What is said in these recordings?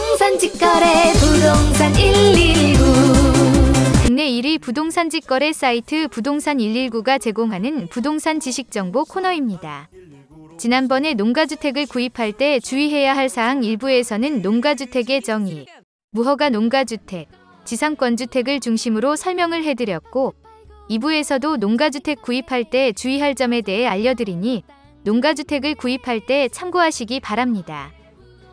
부동산 직거래 부동산 119. 국내 1위 부동산 직거래 사이트 부동산 119가 제공하는 부동산 지식 정보 코너입니다. 지난번에 농가주택을 구입할 때 주의해야 할 사항 일부에서는 농가주택의 정의, 무허가 농가주택, 지상권주택을 중심으로 설명을 해드렸고 2부에서도 농가주택 구입할 때 주의할 점에 대해 알려드리니 농가주택을 구입할 때 참고하시기 바랍니다.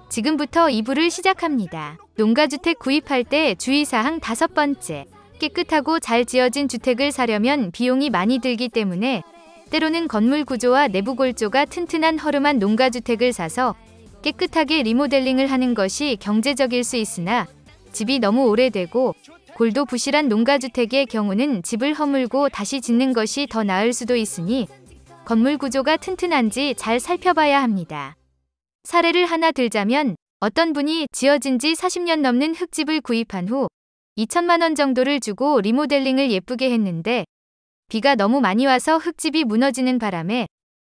지금부터 2부를 시작합니다. 농가주택 구입할 때 주의사항 5번째. 깨끗하고 잘 지어진 주택을 사려면 비용이 많이 들기 때문에 때로는 건물 구조와 내부 골조가 튼튼한 허름한 농가주택을 사서 깨끗하게 리모델링을 하는 것이 경제적일 수 있으나 집이 너무 오래되고 골도 부실한 농가주택의 경우는 집을 허물고 다시 짓는 것이 더 나을 수도 있으니 건물 구조가 튼튼한지 잘 살펴봐야 합니다. 사례를 하나 들자면 어떤 분이 지어진 지 40년 넘는 흙집을 구입한 후 2천만 원 정도를 주고 리모델링을 예쁘게 했는데 비가 너무 많이 와서 흙집이 무너지는 바람에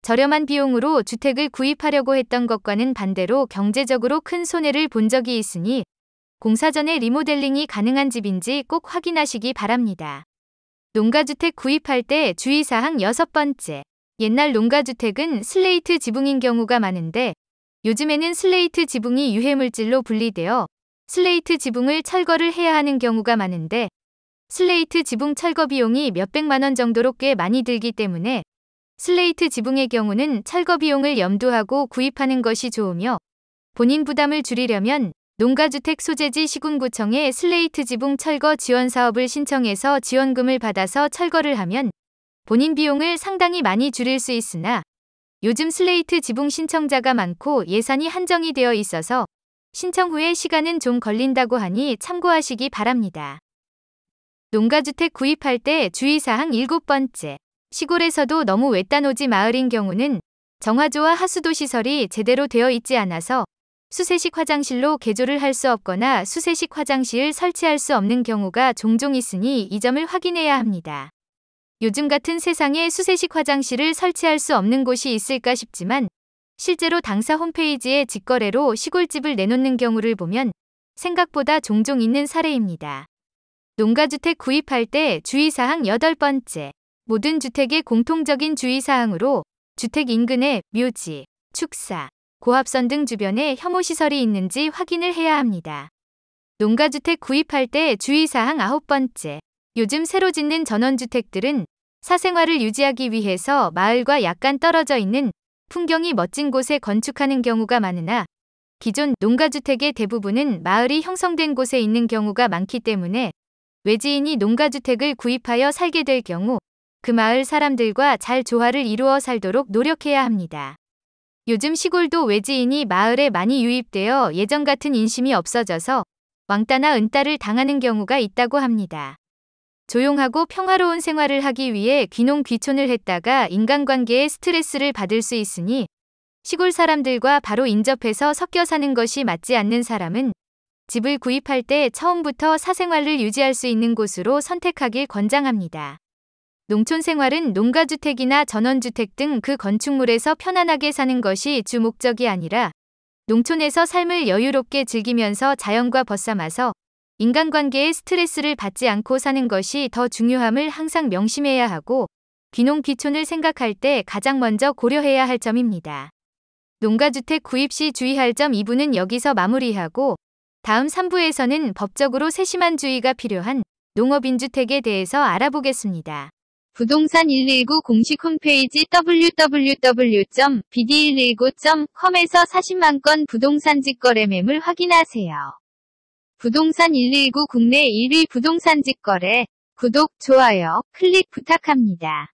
저렴한 비용으로 주택을 구입하려고 했던 것과는 반대로 경제적으로 큰 손해를 본 적이 있으니 공사 전에 리모델링이 가능한 집인지 꼭 확인하시기 바랍니다. 농가주택 구입할 때 주의사항 6번째. 옛날 농가주택은 슬레이트 지붕인 경우가 많은데 요즘에는 슬레이트 지붕이 유해물질로 분리되어 슬레이트 지붕을 철거를 해야 하는 경우가 많은데 슬레이트 지붕 철거 비용이 몇백만 원 정도로 꽤 많이 들기 때문에 슬레이트 지붕의 경우는 철거 비용을 염두하고 구입하는 것이 좋으며 본인 부담을 줄이려면 농가주택 소재지 시군구청에 슬레이트 지붕 철거 지원 사업을 신청해서 지원금을 받아서 철거를 하면 본인 비용을 상당히 많이 줄일 수 있으나 요즘 슬레이트 지붕 신청자가 많고 예산이 한정이 되어 있어서 신청 후에 시간은 좀 걸린다고 하니 참고하시기 바랍니다. 농가주택 구입할 때 주의사항 7번째. 시골에서도 너무 외딴오지 마을인 경우는 정화조와 하수도 시설이 제대로 되어 있지 않아서 수세식 화장실로 개조를 할 수 없거나 수세식 화장실을 설치할 수 없는 경우가 종종 있으니 이 점을 확인해야 합니다. 요즘 같은 세상에 수세식 화장실을 설치할 수 없는 곳이 있을까 싶지만 실제로 당사 홈페이지에 직거래로 시골집을 내놓는 경우를 보면 생각보다 종종 있는 사례입니다. 농가주택 구입할 때 주의사항 8번째. 모든 주택의 공통적인 주의사항으로 주택 인근에 묘지, 축사, 고압선 등 주변에 혐오시설이 있는지 확인을 해야 합니다. 농가주택 구입할 때 주의사항 9번째. 요즘 새로 짓는 전원주택들은 사생활을 유지하기 위해서 마을과 약간 떨어져 있는 풍경이 멋진 곳에 건축하는 경우가 많으나 기존 농가주택의 대부분은 마을이 형성된 곳에 있는 경우가 많기 때문에 외지인이 농가주택을 구입하여 살게 될 경우 그 마을 사람들과 잘 조화를 이루어 살도록 노력해야 합니다. 요즘 시골도 외지인이 마을에 많이 유입되어 예전 같은 인심이 없어져서 왕따나 은따를 당하는 경우가 있다고 합니다. 조용하고 평화로운 생활을 하기 위해 귀농귀촌을 했다가 인간관계에 스트레스를 받을 수 있으니 시골 사람들과 바로 인접해서 섞여 사는 것이 맞지 않는 사람은 집을 구입할 때 처음부터 사생활을 유지할 수 있는 곳으로 선택하길 권장합니다. 농촌 생활은 농가주택이나 전원주택 등 그 건축물에서 편안하게 사는 것이 주 목적이 아니라 농촌에서 삶을 여유롭게 즐기면서 자연과 벗삼아서 인간관계에 스트레스를 받지 않고 사는 것이 더 중요함을 항상 명심해야 하고 귀농귀촌을 생각할 때 가장 먼저 고려해야 할 점입니다. 농가주택 구입 시 주의할 점 2부는 여기서 마무리하고 다음 3부에서는 법적으로 세심한 주의가 필요한 농업인주택에 대해서 알아보겠습니다. 부동산 119 공식 홈페이지 www.bd119.com에서 40만 건 부동산 직거래 매물 확인하세요. 부동산 119 국내 1위 부동산 직거래. 구독, 좋아요, 클릭 부탁합니다.